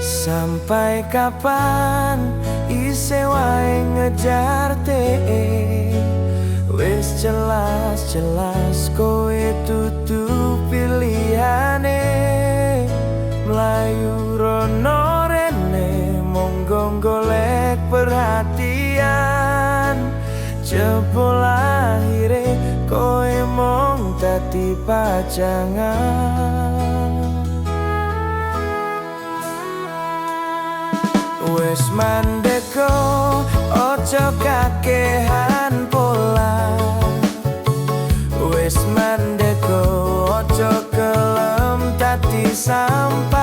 Sampai kapan isih wae ngejar wis jelas-jelas kowe dudu pilihane. Mlayu rono rene monggo golek perhatian, jebul akhire kowe mung dadi pajangan. Wes mandeko ojo kakehan pola, wes mandeko ojo kelem dadi sampah.